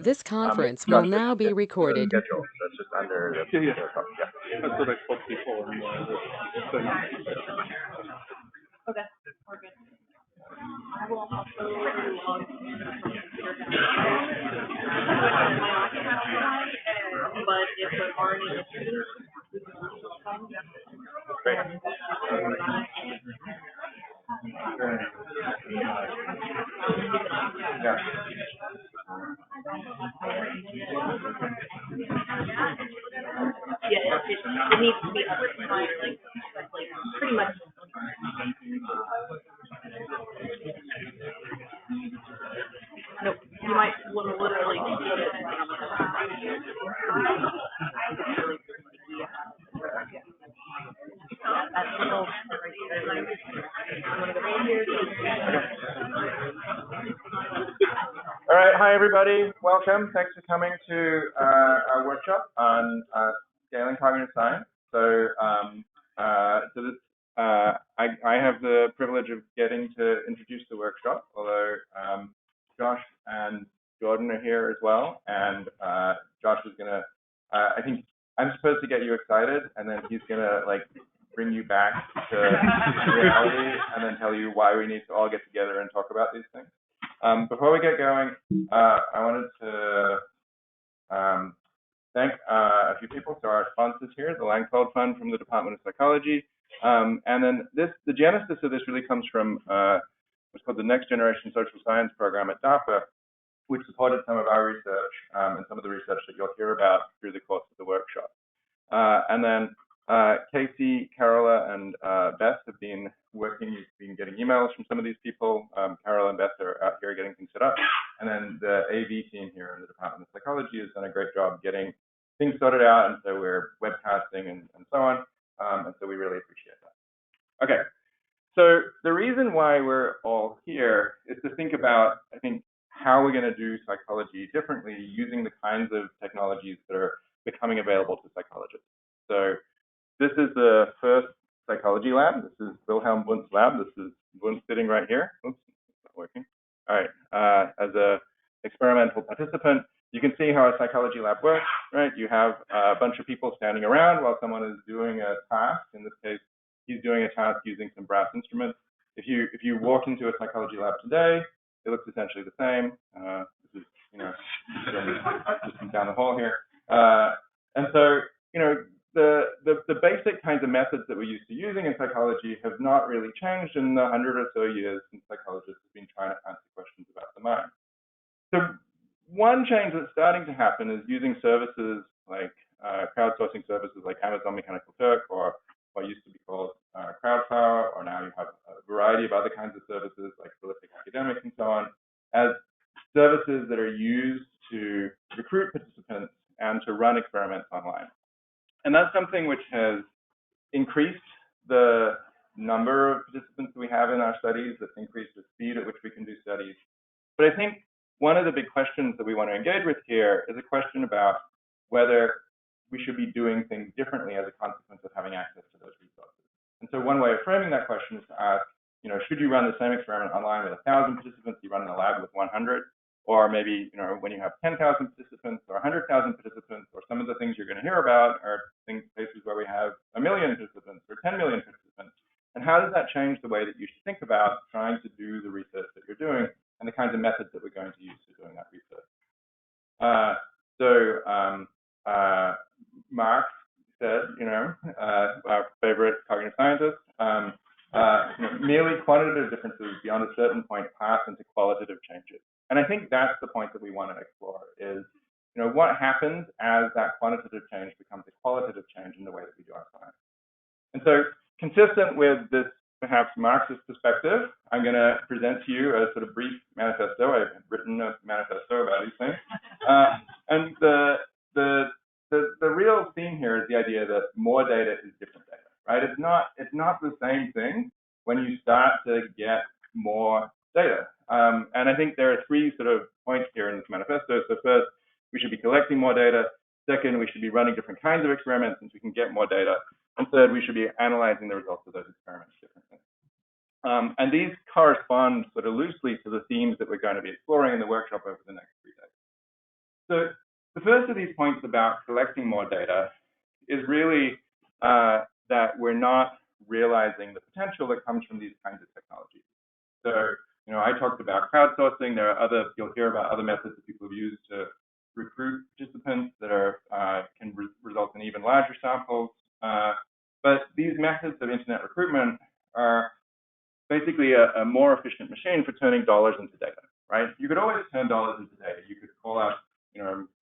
This conference will now be recorded. Schedule. That's just under the Yeah. yeah. That's what I thought before. Okay, we're good. I will also log in from the computer but if there are any issues, Great. Yeah. yeah, it needs to be updated, like pretty much. Nope, you might literally put it. That's the whole right there. I'm gonna go right here. All right. Hi, everybody. Welcome. Thanks for coming to our workshop on scaling cognitive science. So, I have the privilege of getting to introduce the workshop, although Josh and Jordan are here as well. And Josh is gonna, I think I'm supposed to get you excited, and then he's gonna bring you back to reality, and then tell you why we need to all get together and talk about these things. Before we get going, I wanted to thank a few people. So our sponsors here, the Langfeld Fund from the Department of Psychology. And then the genesis of this really comes from what's called the Next Generation Social Science Program at DARPA, which supported some of our research and some of the research that you'll hear about through the course of the workshop. And then Casey, Carola, and Beth have been working. You've been getting emails from some of these people. Carola and Beth are out here getting things set up. And then the AV team here in the Department of Psychology has done a great job getting things sorted out. And so we're webcasting and so on. And so we really appreciate that. Okay. So the reason why we're all here is to think about, I think, how we're going to do psychology differently using the kinds of technologies that are becoming available to psychologists. So this is the first psychology lab. This is Wilhelm Wundt's lab. This is Wundt sitting right here. Oops, it's not working. All right. As a experimental participant, you can see how a psychology lab works, right? You have a bunch of people standing around while someone is doing a task. In this case, he's doing a task using some brass instruments. If you walk into a psychology lab today, it looks essentially the same. This is, just down the hall here. And so, the basic kinds of methods that we're used to using in psychology have not really changed in the 100 or so years since psychologists have been trying to answer questions about the mind. So one change that's starting to happen is using services like crowdsourcing services like Amazon Mechanical Turk, or what used to be called Crowdsourcing, or now you have a variety of other kinds of services like Prolific Academic and so on, as services that are used to recruit participants and to run experiments online. And that's something which has increased the number of participants we have in our studies, that's increased the speed at which we can do studies. But I think one of the big questions that we want to engage with here is a question about whether we should be doing things differently as a consequence of having access to those resources. And so one way of framing that question is to ask, should you run the same experiment online with 1,000 participants you run in a lab with 100? Or maybe, when you have 10,000 participants or 100,000 participants, or some of the things you're going to hear about are places where we have 1 million participants or 10 million participants. And how does that change the way that you should think about trying to do the research that you're doing and the kinds of methods that we're going to use for doing that research? Marx said, our favorite cognitive scientist, merely quantitative differences beyond a certain point pass into qualitative changes. And I think that's the point that we want to explore is, what happens as that quantitative change becomes a qualitative change in the way that we do our science. And so, consistent with this perhaps Marxist perspective, I'm going to present to you a sort of brief manifesto. I've written a manifesto about these things. And the real theme here is the idea that more data is different data, right? It's not the same thing when you start to get more data. And I think there are three sort of points here in this manifesto. So first, we should be collecting more data. Second, we should be running different kinds of experiments since we can get more data. And third, we should be analyzing the results of those experiments differently. And these correspond sort of loosely to the themes that we're going to be exploring in the workshop over the next 3 days. So the first of these points about collecting more data is really that we're not realizing the potential that comes from these kinds of technologies. So, I talked about crowdsourcing. There are you'll hear about other methods that people have used to recruit participants that can result in even larger samples. But these methods of internet recruitment are basically a more efficient machine for turning dollars into data, right? You could always turn dollars into data. You could call out,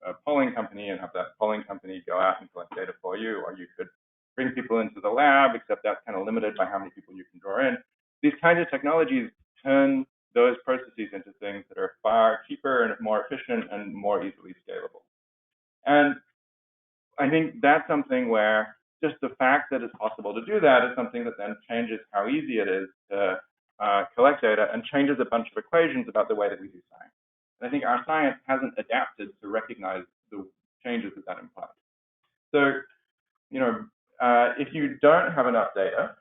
a polling company and have that polling company go out and collect data for you, or you could bring people into the lab, except that's kind of limited by how many people you can draw in. These kinds of technologies turn those processes into things that are far cheaper and more efficient and more easily scalable. And I think that's something where just the fact that it's possible to do that is something that then changes how easy it is to collect data and changes a bunch of equations about the way that we do science. And I think our science hasn't adapted to recognize the changes that implies. So, if you don't have enough data,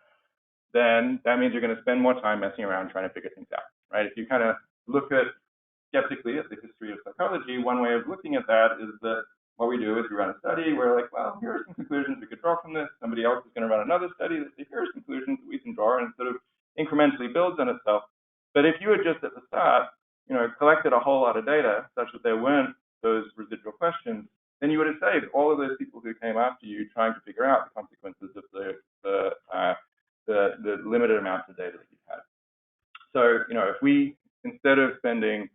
then that means you're going to spend more time messing around trying to figure things out, right? If you kind of look skeptically at the history of psychology, one way of looking at that is that what we do is we run a study. We're like, well, here are some conclusions we could draw from this. Somebody else is going to run another study that says, here are some conclusions that we can draw, and sort of incrementally builds on itself. But if you had just at the start, collected a whole lot of data such that there weren't those residual questions, then you would have saved all of those people who came after you trying to figure out the consequences of the limited amounts of data that you had. So, if we, instead of spending,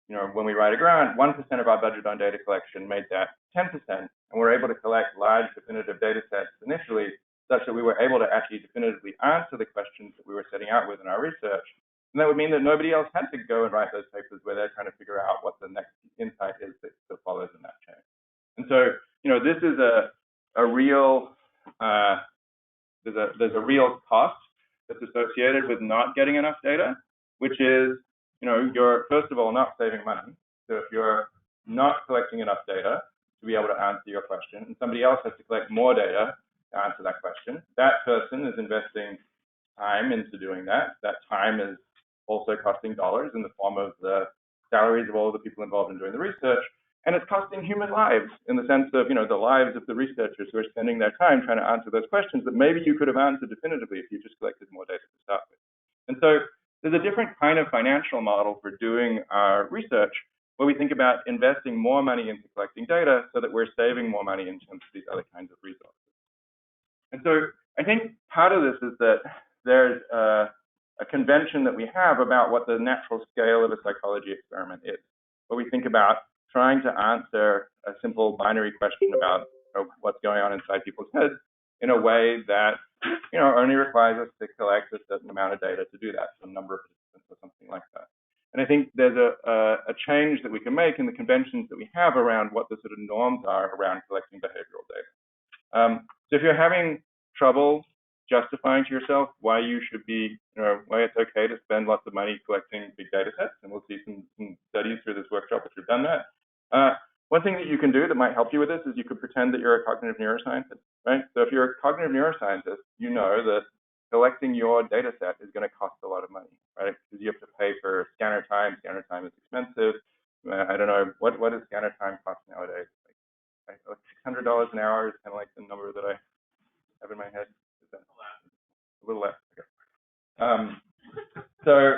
when we write a grant, 1% of our budget on data collection made that 10%, and we're able to collect large definitive data sets initially, such that we were able to actually definitively answer the questions that we were setting out with in our research. And that would mean that nobody else had to go and write those papers where they're trying to figure out what the next insight is that follows in that chain. And so, this is a real, there's a real cost that's associated with not getting enough data, which is, you're first of all not saving money. So if you're not collecting enough data to be able to answer your question, and somebody else has to collect more data to answer that question, that person is investing time into doing that. That time is also costing dollars in the form of the salaries of all the people involved in doing the research, and it's costing human lives in the sense of, the lives of the researchers who are spending their time trying to answer those questions that maybe you could have answered definitively if you just collected more data to start with. And so there's a different kind of financial model for doing our research where we think about investing more money into collecting data so that we're saving more money in terms of these other kinds of resources. And so I think part of this is that there's a convention that we have about what the natural scale of a psychology experiment is, where we think about trying to answer a simple binary question about what's going on inside people's heads in a way that, only requires us to collect a certain amount of data to do that, some number of participants or something like that. And I think there's a change that we can make in the conventions that we have around what the sort of norms are around collecting behavioral data. So if you're having trouble justifying to yourself why you should be, why it's okay to spend lots of money collecting big data sets, and we'll see some studies through this workshop which have done that. One thing that you can do that might help you with this is you could pretend that you're a cognitive neuroscientist, right? So if you're a cognitive neuroscientist, you know that collecting your data set is going to cost a lot of money, right? Because you have to pay for scanner time. Scanner time is expensive. I don't know, what does scanner time cost nowadays? Like $600 an hour is kind of like the number that I have in my head. Is that a little less? Okay. So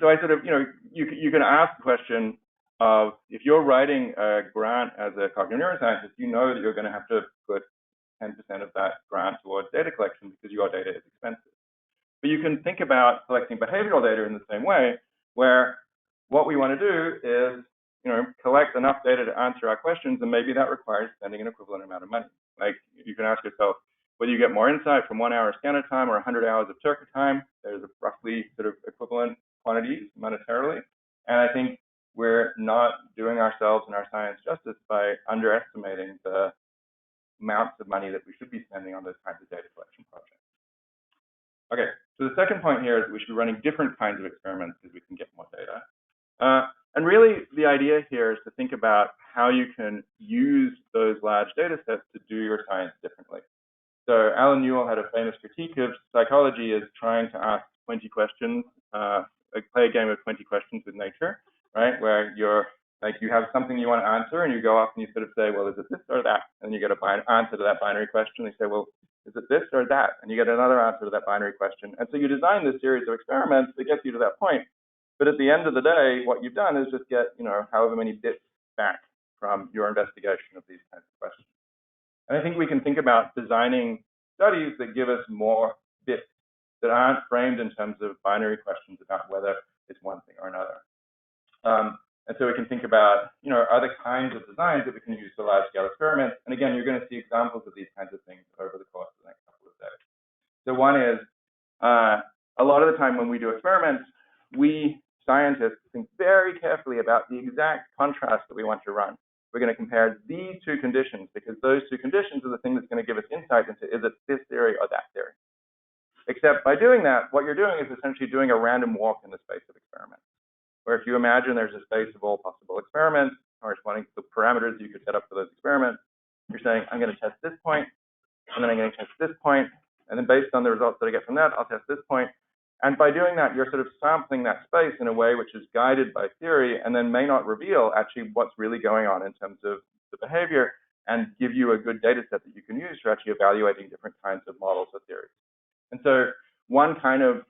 I sort of, you can ask the question of, if you're writing a grant as a cognitive neuroscientist, you know that you're going to have to put 10% of that grant towards data collection because your data is expensive. But you can think about collecting behavioral data in the same way, where what we want to do is, collect enough data to answer our questions, and maybe that requires spending an equivalent amount of money. Like, you can ask yourself whether you get more insight from 1 hour scanner time or 100 hours of Turker time. There's a roughly sort of equivalent quantities monetarily. And I think we're not doing ourselves and our science justice by underestimating the amounts of money that we should be spending on those kinds of data collection projects. Okay, so the second point here is that we should be running different kinds of experiments because we can get more data. And really, the idea here is to think about how you can use those large data sets to do your science differently. So Alan Newell had a famous critique of psychology as trying to ask 20 questions, play a game of 20 questions with nature, right? Where you're Like you have something you want to answer and you go off and you sort of say, well, is it this or that? And you get an answer to that binary question. You say, well, is it this or that? And you get another answer to that binary question. And so you design this series of experiments that gets you to that point. But at the end of the day, what you've done is just get, however many bits back from your investigation of these kinds of questions. And I think we can think about designing studies that give us more bits that aren't framed in terms of binary questions about whether it's one thing or another. And so we can think about, other kinds of designs that we can use for large-scale experiments. And again, you're going to see examples of these kinds of things over the course of the next couple of days. So one is, a lot of the time when we do experiments, we scientists think very carefully about the exact contrast that we want to run. We're going to compare these two conditions because those two conditions are the thing that's going to give us insight into is it this theory or that theory. Except by doing that, what you're doing is essentially doing a random walk in the space of experiments. Where if you imagine there's a space of all possible experiments corresponding to the parameters you could set up for those experiments, you're saying, I'm going to test this point, and then I'm going to test this point, and then based on the results that I get from that, I'll test this point. And by doing that, you're sort of sampling that space in a way which is guided by theory and then may not reveal actually what's really going on in terms of the behavior and give you a good data set that you can use for actually evaluating different kinds of models or theories. And so one kind of,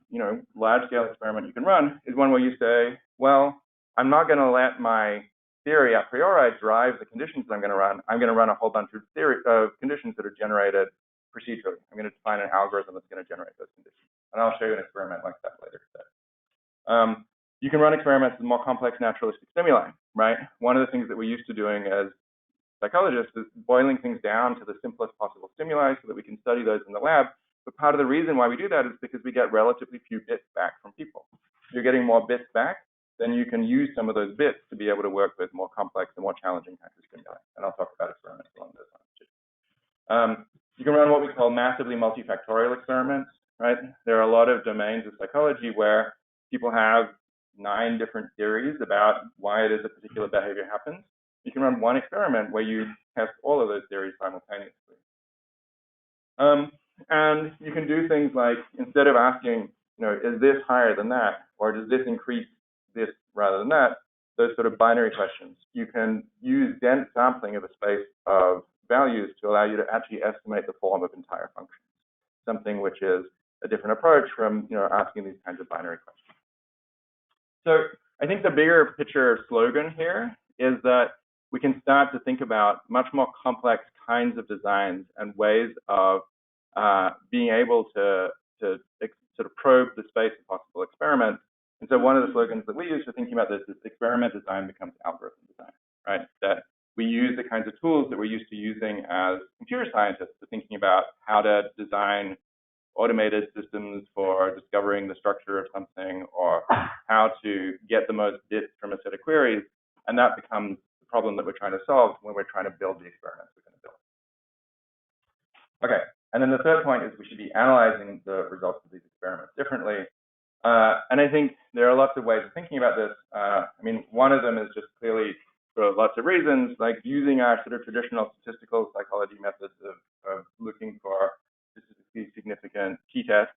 large-scale experiment you can run is one where you say, well, I'm not going to let my theory a priori drive the conditions that I'm going to run. I'm going to run a whole bunch of conditions that are generated procedurally. I'm going to define an algorithm that's going to generate those conditions. And I'll show you an experiment like that later today. You can run experiments with more complex naturalistic stimuli, right? One of the things that we're used to doing as psychologists is boiling things down to the simplest possible stimuli so that we can study those in the lab. But part of the reason why we do that is because we get relatively few bits back from people. If you're getting more bits back, then you can use some of those bits to be able to work with more complex and more challenging kinds of stimuli. And I'll talk about experiments along those lines too. You can run what we call massively multifactorial experiments, right? There are a lot of domains of psychology where people have 9 different theories about why it is a particular behavior happens. You can run one experiment where you test all of those theories simultaneously. And you can do things like, instead of asking, is this higher than that? Or does this increase this rather than that? Those sort of binary questions. You can use dense sampling of a space of values to allow you to actually estimate the form of entire functions. Something which is a different approach from, asking these kinds of binary questions. So I think the bigger picture slogan here is that we can start to think about much more complex kinds of designs and ways of being able to sort of probe the space of possible experiments. And so one of the slogans that we use for thinking about this is experiment design becomes algorithm design, right? That we use the kinds of tools that we're used to using as computer scientists for thinking about how to design automated systems for discovering the structure of something or how to get the most bits from a set of queries. And that becomes the problem that we're trying to solve when we're trying to build the experiments we're going to build. Okay, and then the third point is we should be analyzing the results of these experiments differently. And I think there are lots of ways of thinking about this. One of them is just clearly for lots of reasons, like using our sort of traditional statistical psychology methods of looking for statistically significant t-tests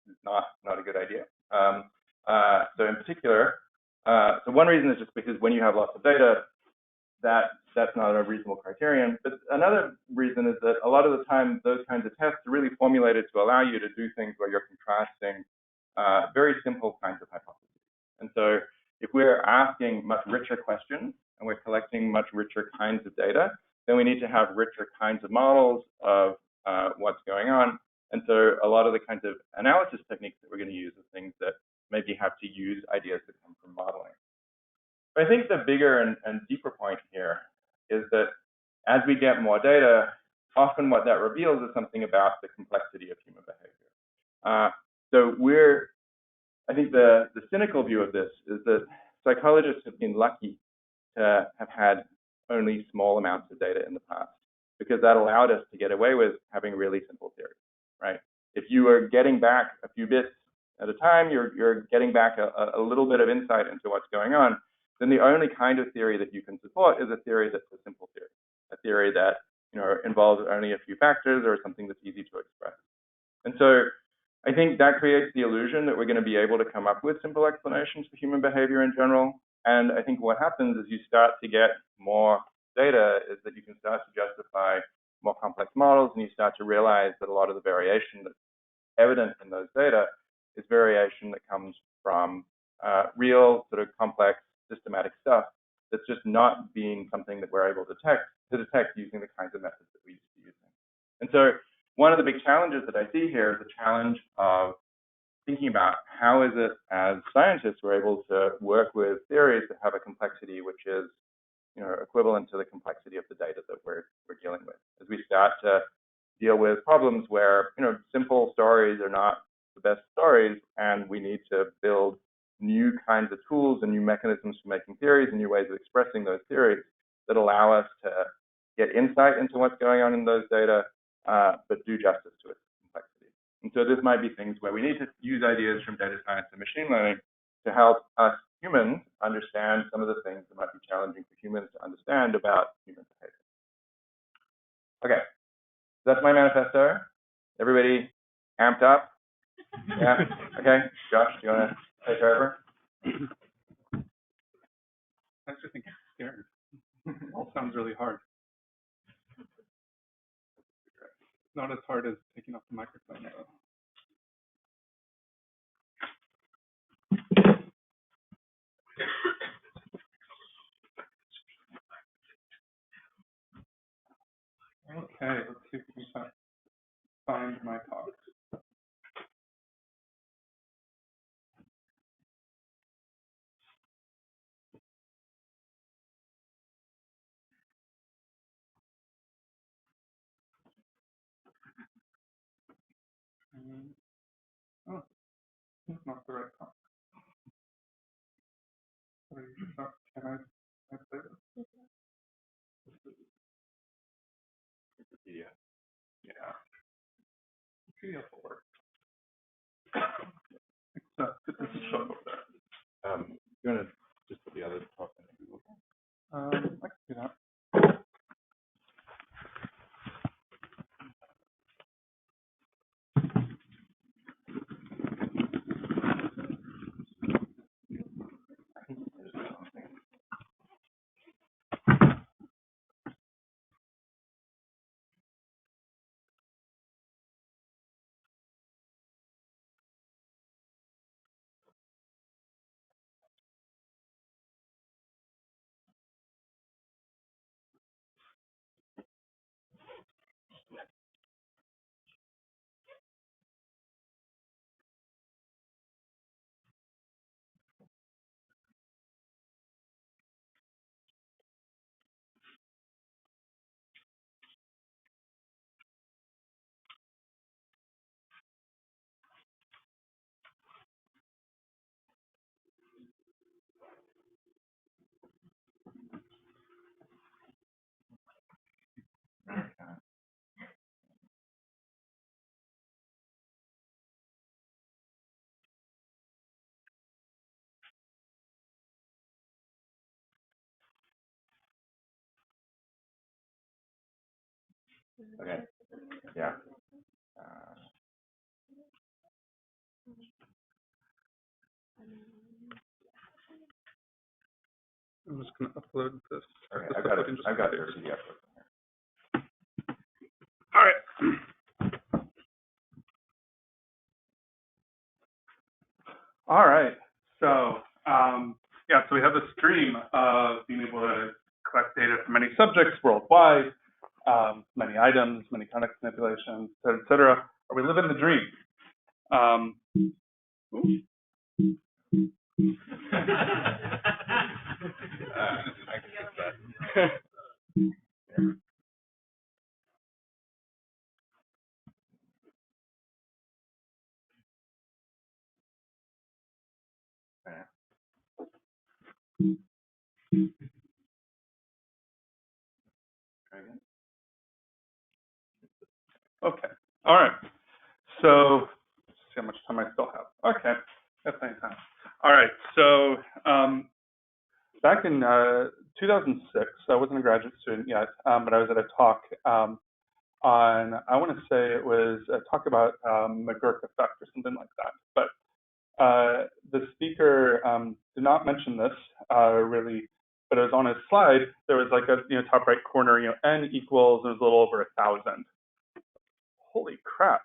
is not a good idea. So in particular, so one reason is just because when you have lots of data, that's not a reasonable criterion. But another reason is that a lot of the time, those kinds of tests are really formulated to allow you to do things where you're contrasting very simple kinds of hypotheses. And so if we're asking much richer questions and we're collecting much richer kinds of data, then we need to have richer kinds of models of what's going on. And so a lot of the kinds of analysis techniques that we're going to use are things that maybe have to use ideas that come from modeling. But I think the bigger and deeper point here is that as we get more data, often what that reveals is something about the complexity of human behavior. I think the cynical view of this is that psychologists have been lucky to have had only small amounts of data in the past, because that allowed us to get away with having really simple theories, right? If you are getting back a few bits at a time, you're getting back a little bit of insight into what's going on, then the only kind of theory that you can support is a theory that's a simple theory, a theory that involves only a few factors or something that's easy to express. And so I think that creates the illusion that we're going to be able to come up with simple explanations for human behavior in general. And I think what happens is you start to get more data is that you can start to justify more complex models, and you start to realize that a lot of the variation that's evident in those data is variation that comes from real sort of complex systematic stuff that's just not being something that we're able to detect using the kinds of methods that we used to using. And so one of the big challenges that I see here is the challenge of thinking about how is it as scientists we're able to work with theories that have a complexity which is, you know, equivalent to the complexity of the data that we're dealing with. As we start to deal with problems where, you know, simple stories are not the best stories, and we need to build new kinds of tools and new mechanisms for making theories and new ways of expressing those theories that allow us to get insight into what's going on in those data, but do justice to its complexity. And so this might be things where we need to use ideas from data science and machine learning to help us humans understand some of the things that might be challenging for humans to understand about human behavior. Okay, that's my manifesto. Everybody amped up? Yeah, okay. Josh, do you want to take over? I actually think I'm scared. It all sounds really hard. Not as hard as taking off the microphone, though. Okay, let's see if we can find my talk. Oh, it's not the right talk. Can I play this? Yeah. Yeah. PDF will work. Except it doesn't show up there. You want to just put the other talk in Google? I can do that. Okay. Yeah. I'm just going to upload this. Okay, I've got it. PDF. All right. All right. So, yeah, so we have a stream of being able to collect data from many subjects worldwide, many items, many context manipulations, et cetera. Are we living the dream? Okay. All right. So, let's see how much time I still have. Okay. That's any time. All right. So, back in 2006, I wasn't a graduate student yet, but I was at a talk on, I want to say it was a talk about McGurk effect or something like that. But the speaker did not mention this really, but it was on his slide. There was like a top right corner, n equals, and it was a little over 1,000. Holy crap!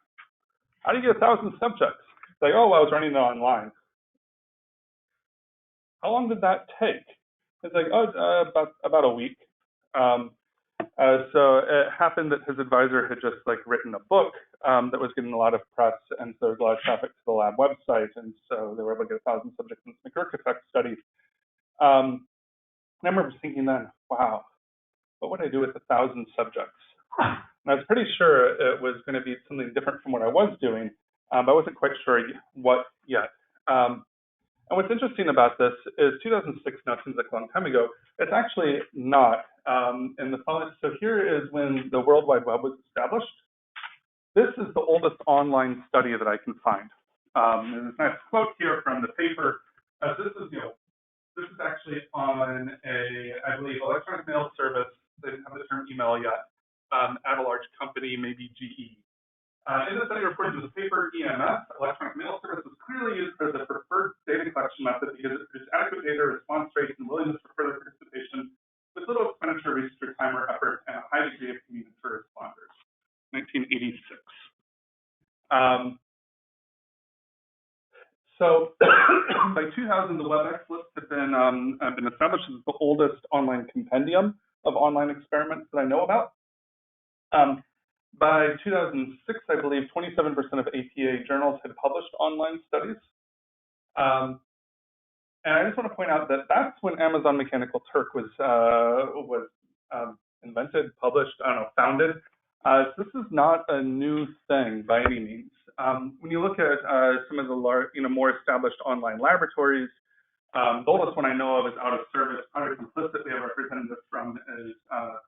How do you get 1,000 subjects? It's like, oh, well, I was running it online. How long did that take? It's like, oh, about a week. So it happened that his advisor had just like written a book that was getting a lot of press, and so there was a lot of traffic to the lab website, and so they were able to get 1,000 subjects in this McGurk effect study. And I remember thinking then, wow, what would I do with 1,000 subjects? And I was pretty sure it was going to be something different from what I was doing, but I wasn't quite sure what yet. And what's interesting about this is 2006 now seems like a long time ago. It's actually not. So here is when the World Wide Web was established. This is the oldest online study that I can find. There's a nice quote here from the paper. This is actually on I believe, electronic mail service. They didn't have the term email yet. At a large company, maybe GE. In the study reported to the paper, EMS, electronic mail service, was clearly used as the preferred data collection method because it produced adequate data response rates and willingness for further participation with little expenditure, research, time, or effort, and a high degree of convenience for responders. 1986. So by 2000, the WebEx list had been established as the oldest online compendium of online experiments that I know about. By 2006, I believe 27% of APA journals had published online studies. And I just want to point out that that's when Amazon Mechanical Turk was invented, published, founded. So this is not a new thing by any means. When you look at some of the more established online laboratories, the oldest one I know of is Out of Service. Product Implicit, we have representatives from is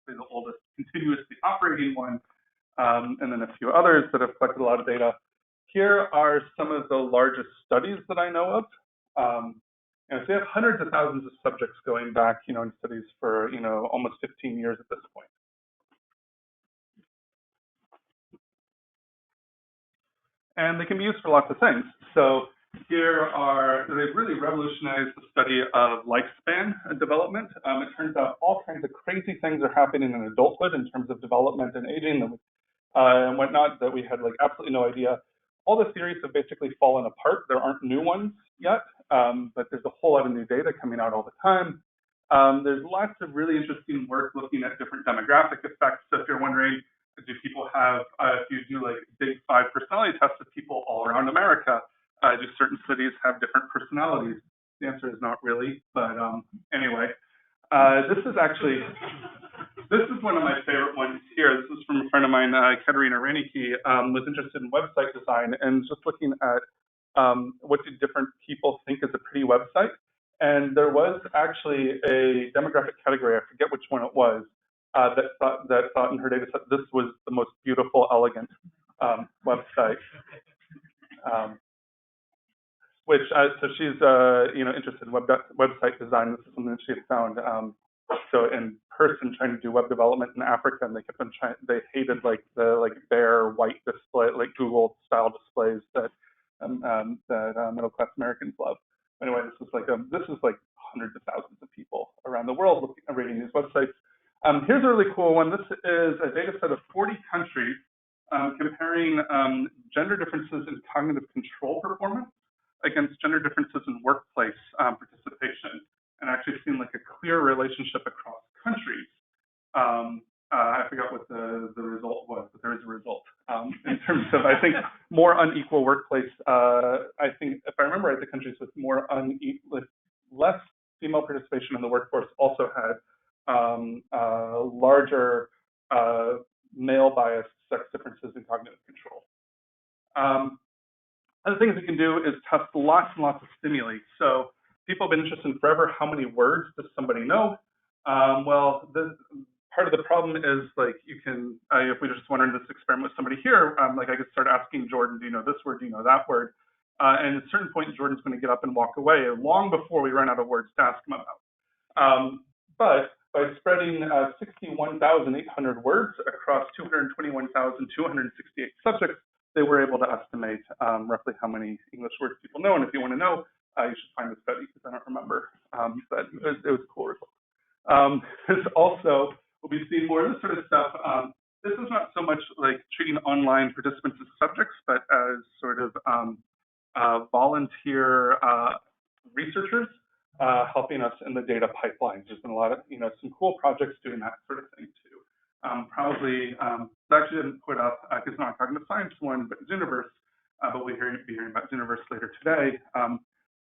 the oldest continuously operating one. And then a few others that have collected a lot of data. Here are some of the largest studies that I know of. And so we have hundreds of thousands of subjects going back, in studies for, almost 15 years at this point. And they can be used for lots of things. So they've really revolutionized the study of lifespan development. It turns out all kinds of crazy things are happening in adulthood in terms of development and aging and whatnot that we had absolutely no idea. All the theories have basically fallen apart. There aren't new ones yet, but there's a whole lot of new data coming out all the time. There's lots of really interesting work looking at different demographic effects. So if you're wondering, do people have, if you do big 5 personality tests of people all around America, do certain cities have different personalities? The answer is not really, but anyway. This is one of my favorite ones here. This is from a friend of mine, Katerina Reinecke, was interested in website design and just looking at what do different people think is a pretty website. And there was actually a demographic category, I forget which one it was, that thought in her data set this was the most beautiful, elegant website. So she's interested in website design. This is something that she had found. So in person trying to do web development in Africa, and they kept on trying. They hated the bare white display, Google style displays that middle class Americans love. Anyway, this is hundreds of thousands of people around the world reading these websites. Here's a really cool one. This is a data set of 40 countries comparing gender differences in cognitive control performance against gender differences in workplace participation, and actually seeing a clear relationship across countries. I forgot what the result was, but there is a result in terms of, I think, more unequal workplace. I think, if I remember right, the countries with less female participation in the workforce also had larger male-biased sex differences in cognitive control. Other things we can do is test lots and lots of stimuli. So people have been interested in forever, how many words does somebody know? Well, part of the problem is you can, if we just want to do this experiment with somebody here, I could start asking Jordan, do you know this word, do you know that word? And at a certain point, Jordan's going to get up and walk away long before we run out of words to ask him about. But by spreading 61,800 words across 221,268 subjects, they were able to estimate roughly how many English words people know. And if you want to know, you should find the study because I don't remember, but it was a cool result. There's also, we'll be seeing more of this sort of stuff. This is not so much like treating online participants as subjects, but as sort of volunteer researchers helping us in the data pipelines. There's been a lot of, some cool projects doing that sort of thing too. Probably, I actually didn't put up, because it's not a cognitive science one, but Zooniverse, but we'll be hearing about Zooniverse later today.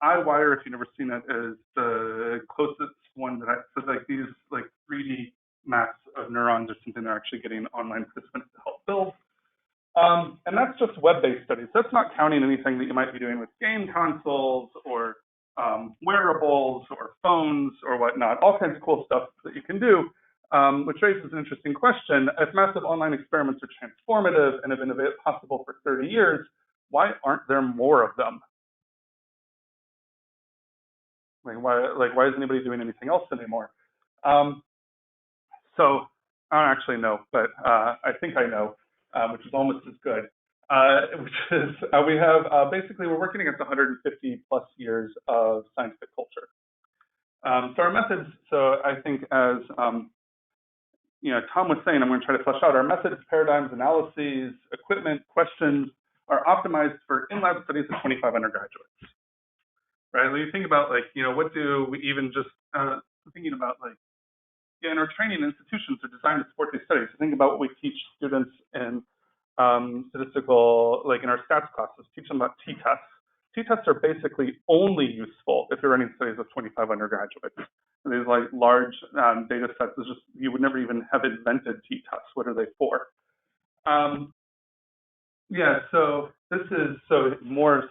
iWire, if you've never seen it, is the closest one that so like these like 3D maps of neurons or something they're actually getting online participants to help build. And that's just web-based studies. That's not counting anything that you might be doing with game consoles or wearables or phones or whatnot, all kinds of cool stuff that you can do, which raises an interesting question. If massive online experiments are transformative and have been possible for 30 years, why aren't there more of them? Why isn't anybody doing anything else anymore? So I don't actually know, but I think I know, which is almost as good. Which is we have basically we're working against 150 plus years of scientific culture. So our methods. So I think as Tom was saying, I'm going to try to flesh out our methods, paradigms, analyses, equipment, questions are optimized for in-lab studies of 25 undergraduates. Right? When you think about what do we even just thinking about in our training institutions are designed to support these studies. So think about what we teach students in statistical, in our stats classes, teach them about t-tests. T-tests are basically only useful if you're running studies with 25 undergraduates. And these large data sets, you would never even have invented t-tests. What are they for? Yeah, so this is more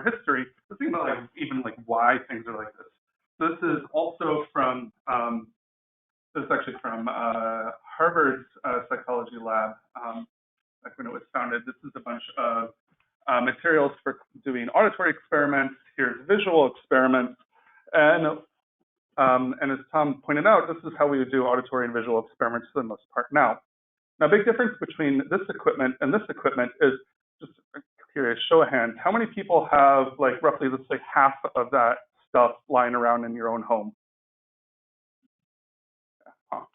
history. Let's think about even why things are like this. So this is also from this is actually from Harvard's psychology lab. Like when it was founded, this is a bunch of materials for doing auditory experiments. Here's visual experiments, and as Tom pointed out, this is how we would do auditory and visual experiments for the most part now. Now, big difference between this equipment and this equipment is just curious, show of hands. How many people have roughly, let's say, half of that stuff lying around in your own home? Huh.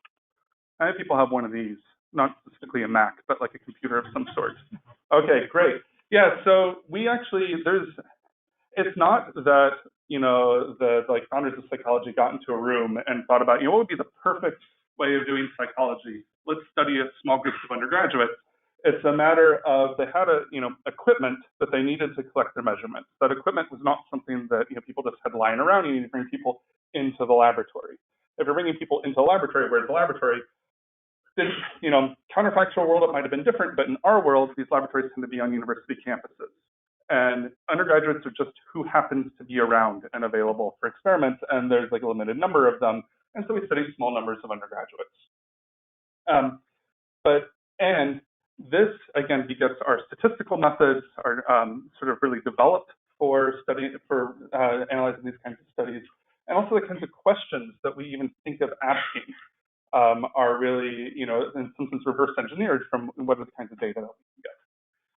How many people have one of these? Not specifically a Mac, but a computer of some sort. Okay, great. Yeah, so we actually, it's not that, the founders of psychology got into a room and thought about, what would be the perfect way of doing psychology? Let's study a small groups of undergraduates. It's a matter of they had equipment that they needed to collect their measurements. That equipment was not something that people just had lying around. You need to bring people into the laboratory. If you're bringing people into the laboratory, where's the laboratory? Counterfactual world, it might have been different, but in our world, these laboratories tend to be on university campuses. And undergraduates are just who happens to be around and available for experiments, and there's a limited number of them, and so we study small numbers of undergraduates. And this, again, begets our statistical methods are sort of really developed for analyzing these kinds of studies, and also the kinds of questions that we even think of asking are really, in some sense, reverse engineered from what are the kinds of data that we can get.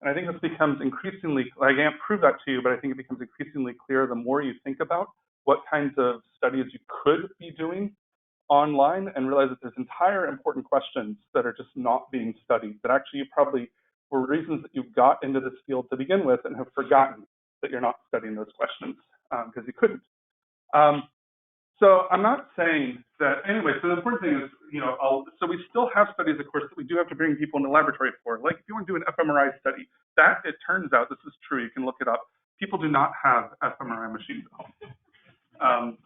And I think this becomes increasingly, I can't prove that to you, but I think it becomes increasingly clear the more you think about what kinds of studies you could be doing online and realize that there's entire important questions that are just not being studied, that actually you probably were reasons that you got into this field to begin with and have forgotten that you're not studying those questions because you couldn't. So I'm not saying that, anyway, so the important thing is, so we still have studies, of course, that we do have to bring people in the laboratory for. If you want to do an fMRI study, that, it turns out, this is true, you can look it up, people do not have fMRI machines at home.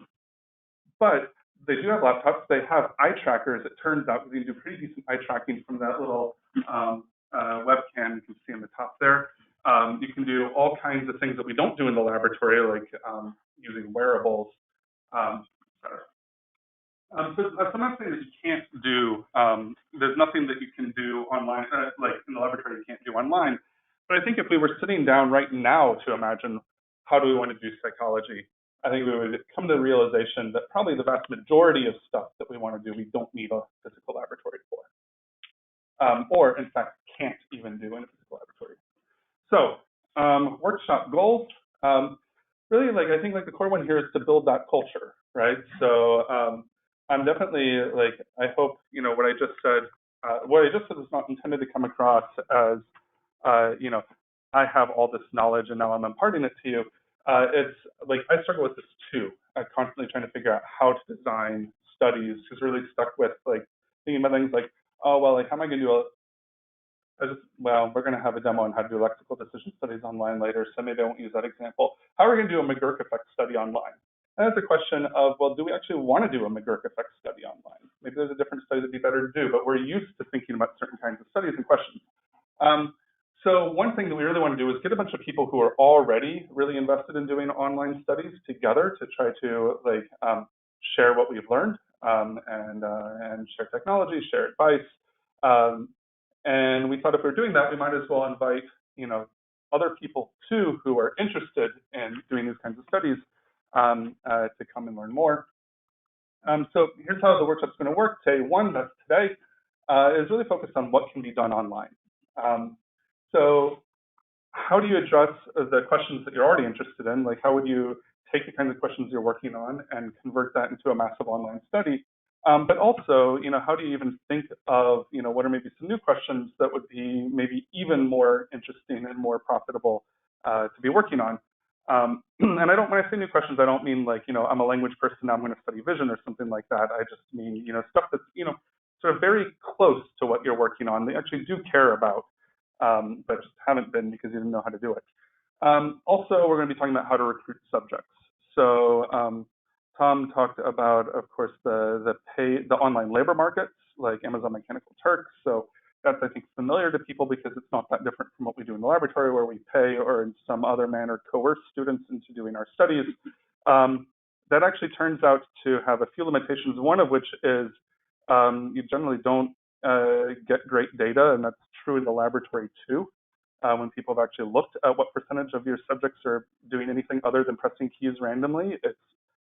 But they do have laptops, they have eye trackers, it turns out, because you can do pretty decent eye tracking from that little webcam you can see on the top there. You can do all kinds of things that we don't do in the laboratory, like using wearables. So I'm not saying that you can't do, there's nothing that you can do online, in the laboratory you can't do online. But I think if we were sitting down right now to imagine how do we want to do psychology, I think we would come to the realization that probably the vast majority of stuff that we want to do, we don't need a physical laboratory for. Or in fact, can't even do in a physical laboratory. So workshop goals. Really, like I think like the core one here is to build that culture, right? So I'm definitely like I hope what I just said. What I just said is not intended to come across as I have all this knowledge and now I'm imparting it to you. It's like I struggle with this too. I'm constantly trying to figure out how to design studies. Just really stuck with like thinking about things like, oh well, like how am I going to do well, we're going to have a demo on how to do lexical decision studies online later, so maybe I won't use that example. How are we going to do a McGurk effect study online? And that's a question of, well, do we actually want to do a McGurk effect study online? Maybe there's a different study that'd be better to do, but we're used to thinking about certain kinds of studies and questions. So one thing that we really want to do is get a bunch of people who are already really invested in doing online studies together to try to like share what we've learned and share technology, share advice. And we thought if we were doing that, we might as well invite, other people too who are interested in doing these kinds of studies to come and learn more. So here's how the workshop's going to work. Day one, that's today, is really focused on what can be done online. So how do you address the questions that you're already interested in? Like how would you take the kinds of questions you're working on and convert that into a massive online study? But also, how do you even think of, what are maybe some new questions that would be maybe even more interesting and more profitable to be working on? And when I say new questions, I don't mean like, I'm a language person, now I'm going to study vision or something like that. I just mean, stuff that's, sort of very close to what you're working on. They actually do care about, but just haven't been because you didn't know how to do it. Also, we're going to be talking about how to recruit subjects. So Tom talked about, of course, the online labor markets like Amazon Mechanical Turk. So that's, I think, familiar to people because it's not that different from what we do in the laboratory where we pay or in some other manner coerce students into doing our studies. That actually turns out to have a few limitations, one of which is you generally don't get great data, and that's true in the laboratory too. When people have actually looked at what percentage of your subjects are doing anything other than pressing keys randomly, it's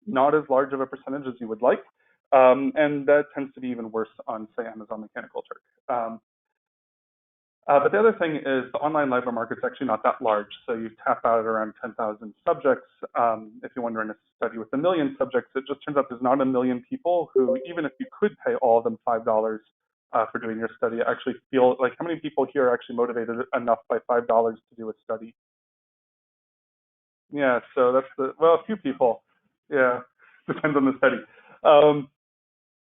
not as large of a percentage as you would like. And that tends to be even worse on, say, Amazon Mechanical Turk. But the other thing is the online labor market's actually not that large. So you tap out at around 10,000 subjects. If you wonder in a study with 1 million subjects, it just turns out there's not 1 million people who, even if you could pay all of them $5 for doing your study, actually feel like how many people here are actually motivated enough by $5 to do a study? Yeah, so that's a few people. Yeah, depends on the study.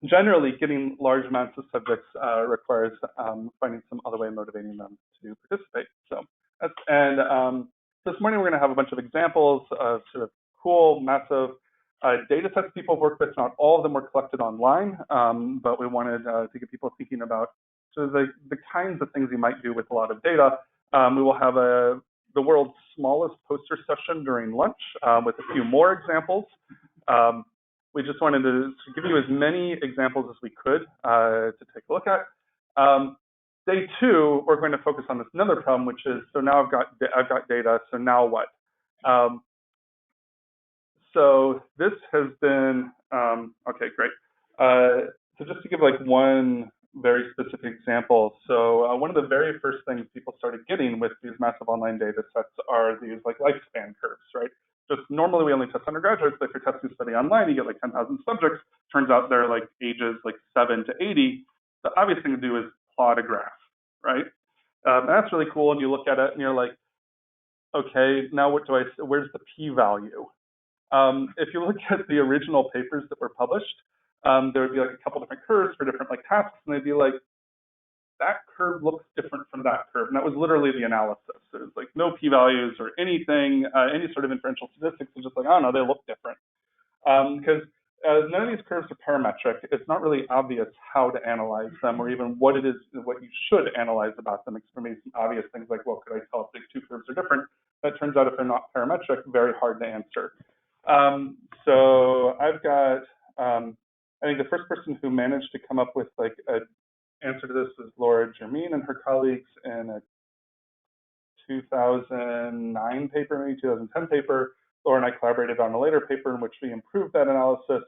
Generally, getting large amounts of subjects requires finding some other way of motivating them to participate. So this morning we're going to have a bunch of examples of sort of cool, massive data sets people have worked with. Not all of them were collected online, but we wanted to get people thinking about sort of the kinds of things you might do with a lot of data. We will have the world's smallest poster session during lunch with a few more examples. We just wanted to give you as many examples as we could to take a look at. Day two, we're going to focus on this another problem, which is, so now I've got data, so now what? So this has been, okay, great. So just to give like one very specific example. So one of the very first things people started getting with these massive online data sets are these like lifespan curves, right? Just normally we only test undergraduates, but if you're testing a study online, you get like 10,000 subjects. Turns out they're like ages like 7 to 80. The obvious thing to do is plot a graph, right? And that's really cool. And you look at it and you're like, okay, now where's the p-value? If you look at the original papers that were published, there would be like a couple different curves for different like tasks, and they'd be like, that curve looks different from that curve. And that was literally the analysis. It was like no p-values or anything, any sort of inferential statistics. It's just like, oh no, they look different. Because none of these curves are parametric. It's not really obvious how to analyze them or even what it is, what you should analyze about them. Except for maybe some obvious things like, well, could I tell if the two curves are different? That turns out if they're not parametric, very hard to answer. So I've got, I think the first person who managed to come up with like an answer to this is Laura Germain and her colleagues in a 2009 paper, maybe 2010 paper. Laura and I collaborated on a later paper in which we improved that analysis.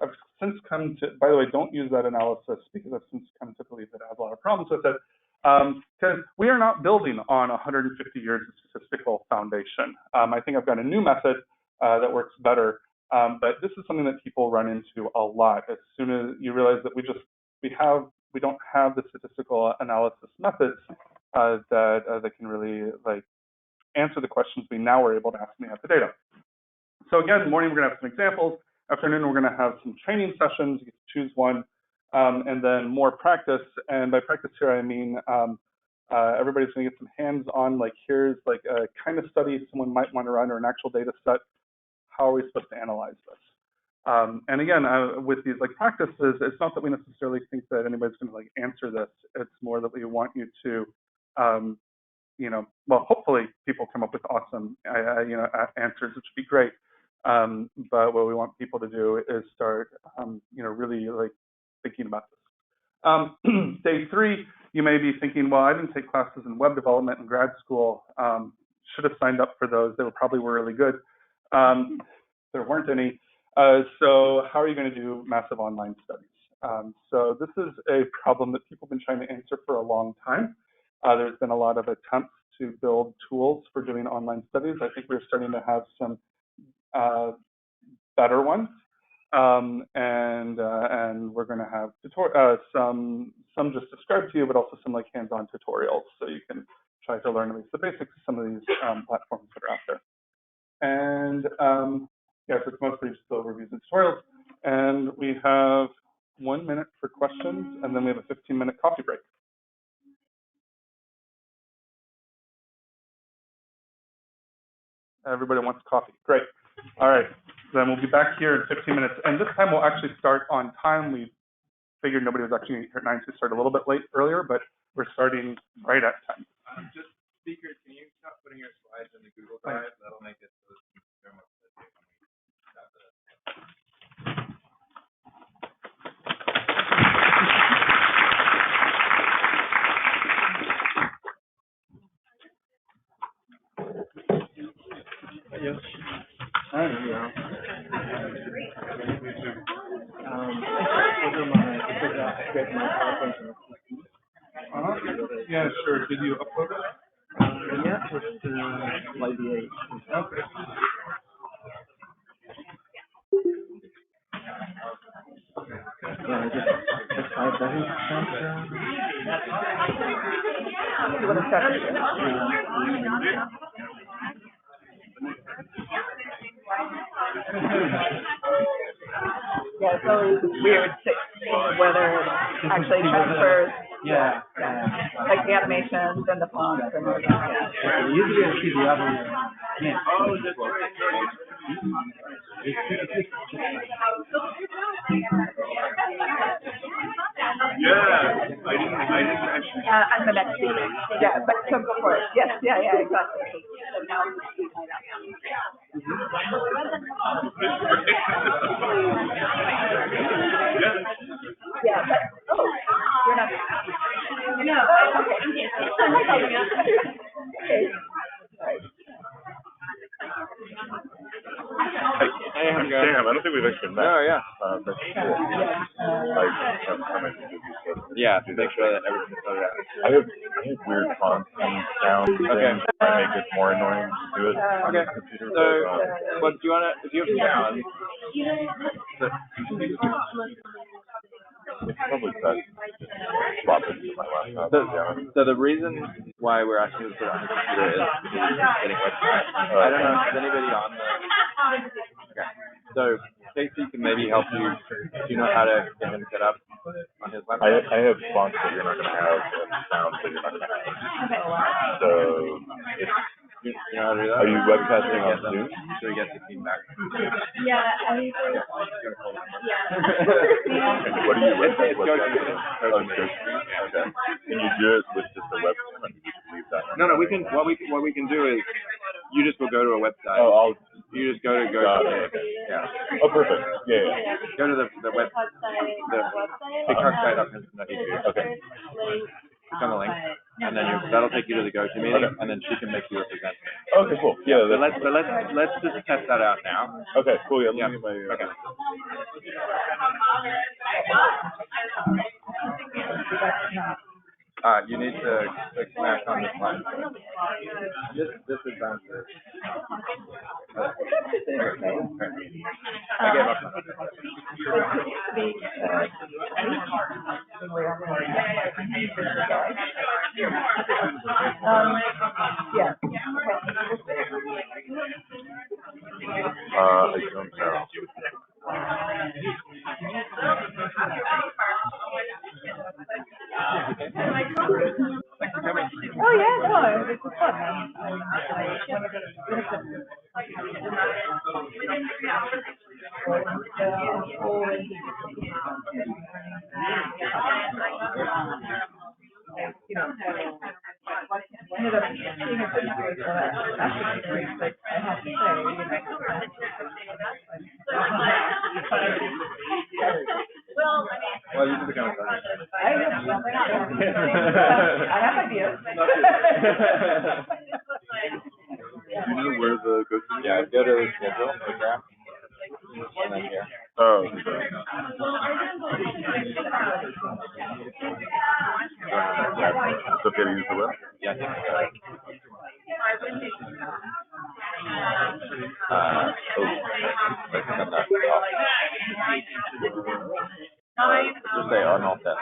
I've since come to, by the way, don't use that analysis because I've since come to believe that it has a lot of problems with it. Because we are not building on 150 years of statistical foundation. I think I've got a new method that works better, but this is something that people run into a lot. As soon as you realize that we don't have the statistical analysis methods that can really like answer the questions we now are able to ask when we have the data. So again, in the morning we're going to have some examples. Afternoon we're going to have some training sessions. You get to choose one, and then more practice. And by practice here I mean everybody's going to get some hands-on. Like here's like a kind of study someone might want to run or an actual data set. How are we supposed to analyze this? And again, with these like practices, it's not that we necessarily think that anybody's going to like answer this. It's more that we want you to, well, hopefully people come up with awesome, answers, which would be great. But what we want people to do is start, really like thinking about this. Day 3, you may be thinking, well, I didn't take classes in web development in grad school. Should have signed up for those. They probably were really good. There weren't any. So how are you going to do massive online studies? So this is a problem that people have been trying to answer for a long time. There's been a lot of attempts to build tools for doing online studies. I think we're starting to have some better ones, and we're going to have some just described to you, but also some like hands-on tutorials, so you can try to learn at least the basics of some of these platforms that are out there. And yeah, so it's mostly just overviews and tutorials. And we have 1 minute for questions, and then we have a 15-minute coffee break. Everybody wants coffee. Great. All right. Then we'll be back here in 15 minutes. And this time we'll actually start on time. We figured nobody was actually here at 9, so we started a little bit earlier, but we're starting right at 10. Just speakers, can you stop putting your slides in the Google Drive? That'll make it so Yes. I don't know. Yeah, sure. Did you upload it? Yeah, it's slide 8. Okay. Yeah, just 5 seconds. Yeah, it's always weird whether it actually transfers. Yeah. Like the animations and the fonts and all that. Yeah. Usually I see the other one. Yeah. Oh, just yeah, I didn't actually. And the next speaker. Yeah, but so go for it. Yes, yeah, exactly. So now yeah, but you're not. No, okay. Okay. Hey, Sam, I don't think we've actually met. Oh, yeah. Yeah, to make sure that everything's sorted out. I have weird fonts and sounds. Okay. That make it more annoying to do it on the computer. So, but do you want to, if you have sound, It's probably best to swap it to my laptop. so the reason why we're asking you to put it on the computer is getting website. I don't know if there's anybody on the. Okay. So Casey can maybe help you. Do you know how to get him set up on his laptop? I have fonts that you're not going to have and sounds that you're not going to have. So, You know how to do that? are you webcasting on Zoom? So we get the feedback. Yeah, I mean, What are you webcasting? Go to Okay. Can you do it with just a webcam? Leave that. No, we can. What we can do is, you just will go to a website. Oh, You just go to yeah. Oh, perfect. Yeah. Go to the web, the Hartshorne.edu. Okay. Click on the link, and then that'll take you to the go-to meeting, and then she can make you a presenter. Okay, cool. Yeah. Let's just test that out now. Okay, cool. Yeah. Let me get my. Okay. You need to click smash on this line. This is bouncer. I gave up. Yeah. I don't know. Oh yeah, no, this is fun, man. Ended up seeing a picture, so that's great, but I have to say, Well, you can become a gardener. I have ideas. You know where the go-to? Yeah, go to the schedule, the graph, and then here. Oh, okay. It's okay to use the web? Yeah, I think so. Let's send that off. Just say on all that.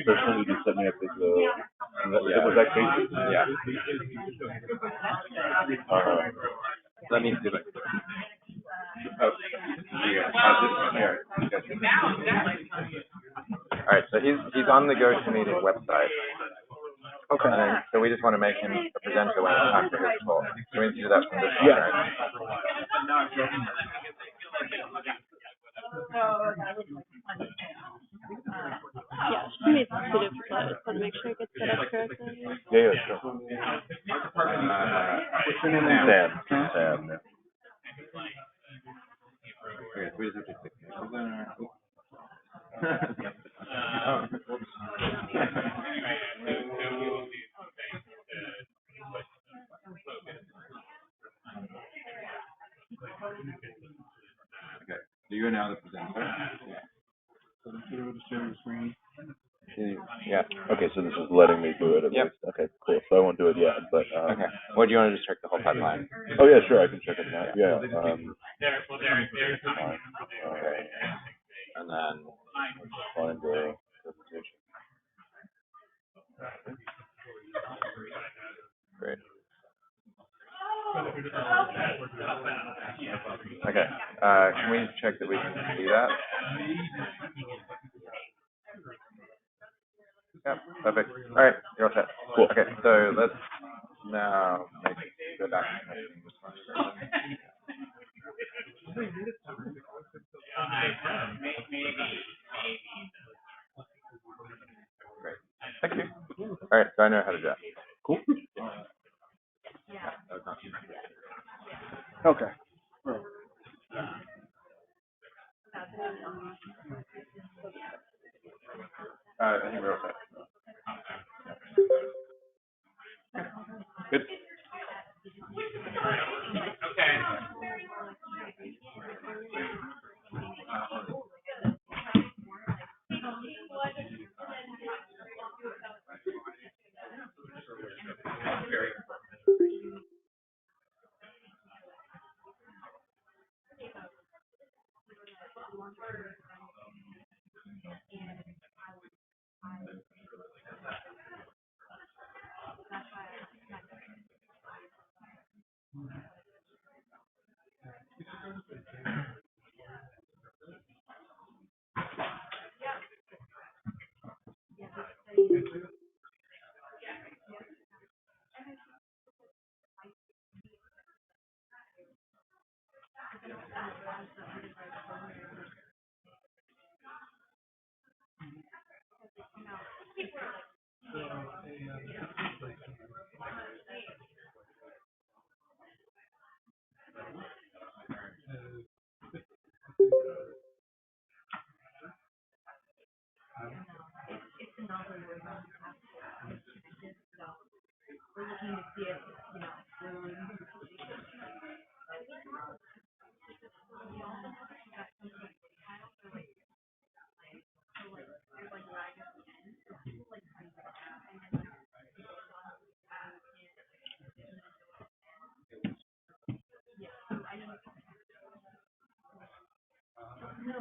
So somebody just set me up as was that case? Yeah. Let me see it. Oh, here. All right, so he's on the GoToMeeting website. Okay. And so we just want to make him a presenter when it's time for his talk. So we need to do that from this one, right? Yeah, she made some sort of to make sure it gets set up correctly. Yeah, sure. What's your name? Sam. Sam. Okay, we just have to click. Okay, so you are now the presenter. Yeah. Okay, so this is letting me do it at least. Okay, cool. So I won't do it yet, but okay. Well, do you want to just check the whole pipeline? Oh yeah, sure. I can check it now. Yeah. Okay. And then find the presentation. Great. Okay. Can we check that we can see that? Yeah, perfect. All right, you're all set. Cool. Okay, so let's now go back. Great. Thank you. All right, so I know how to do that. Cool. Yeah, that was not too bad. Okay. I think we're all set. Good. Yeah.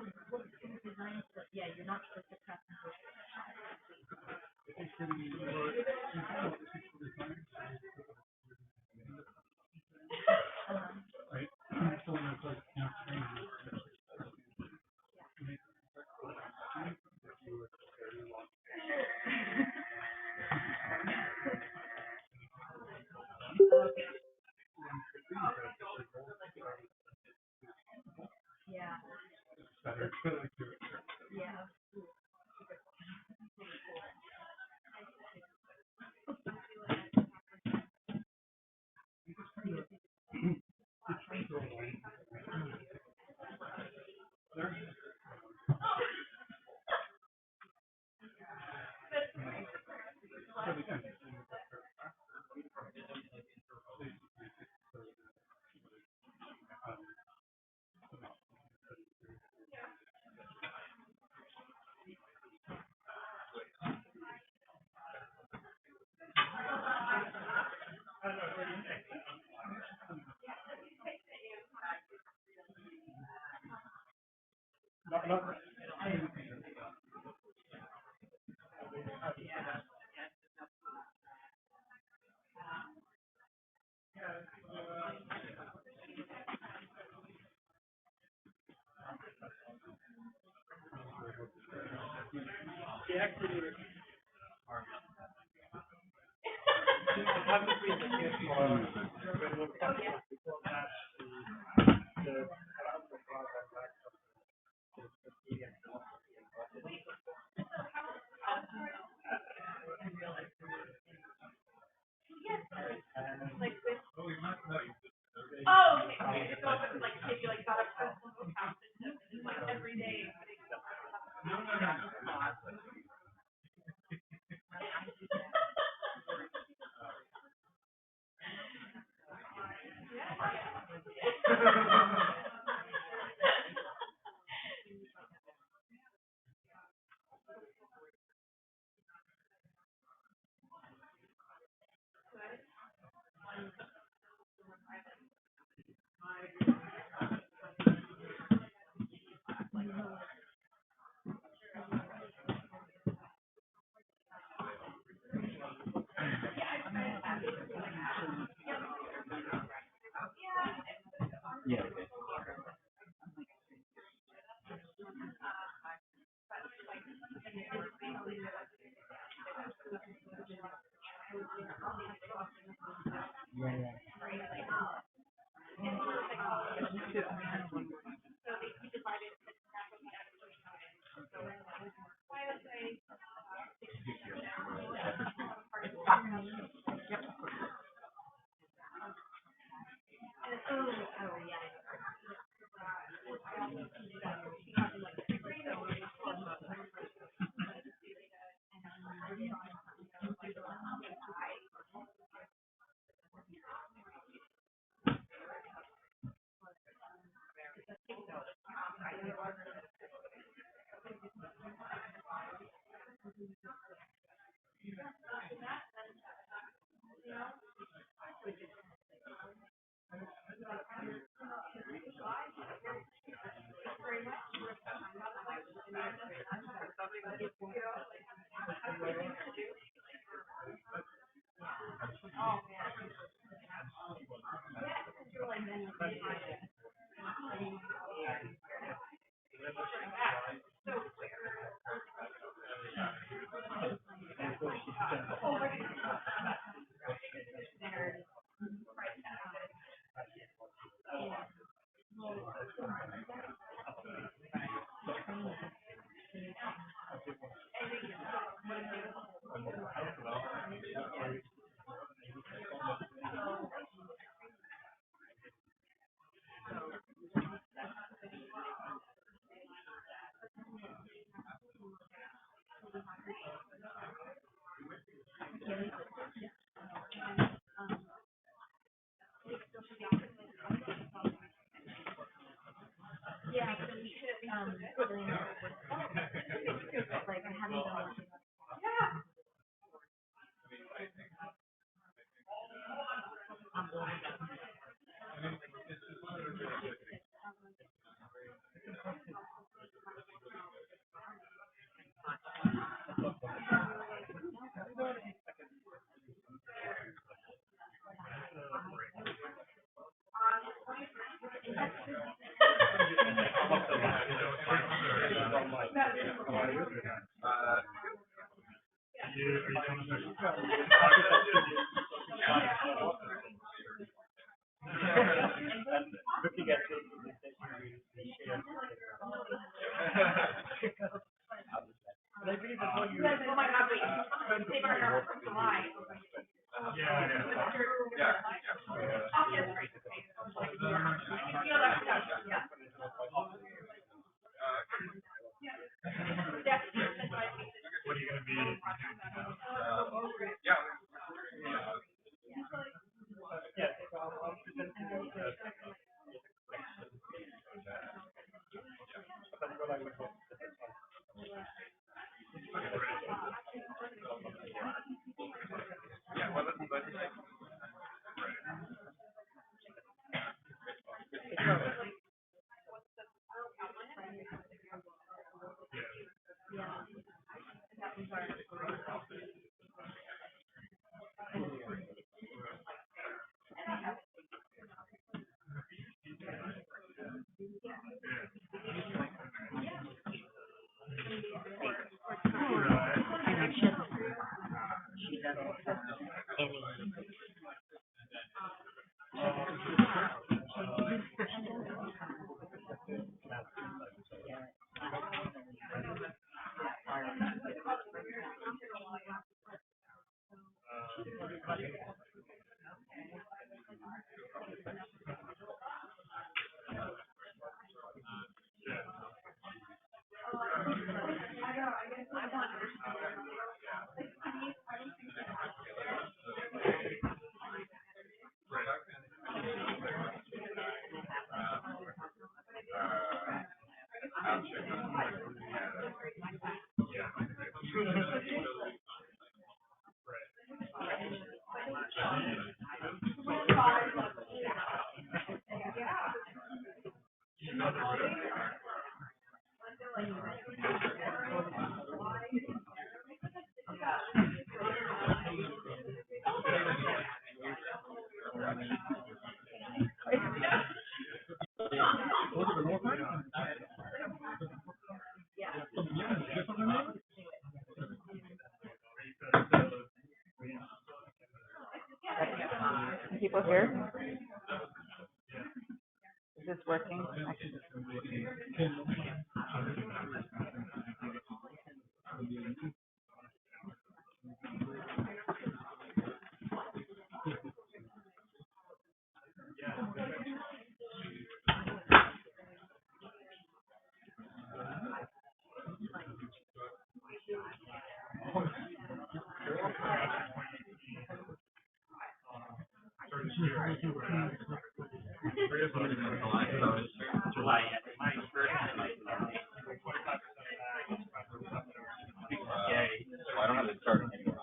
People here? Is this working? I don't have to start anymore.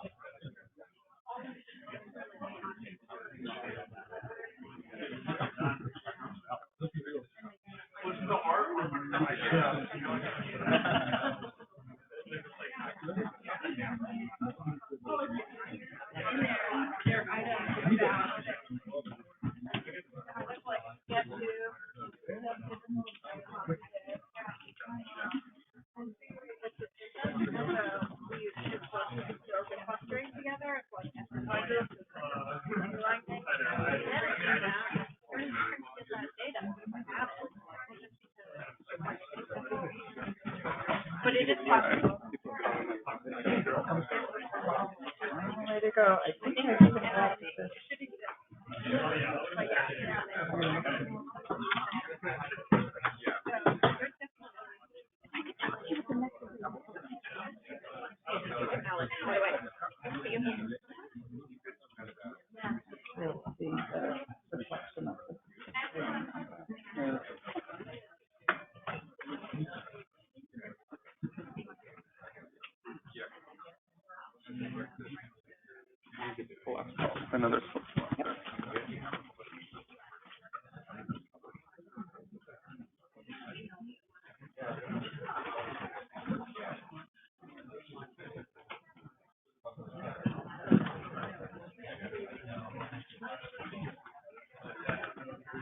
But it is possible. Way to go. I think I can practice this. We'll see the reflection of this. Another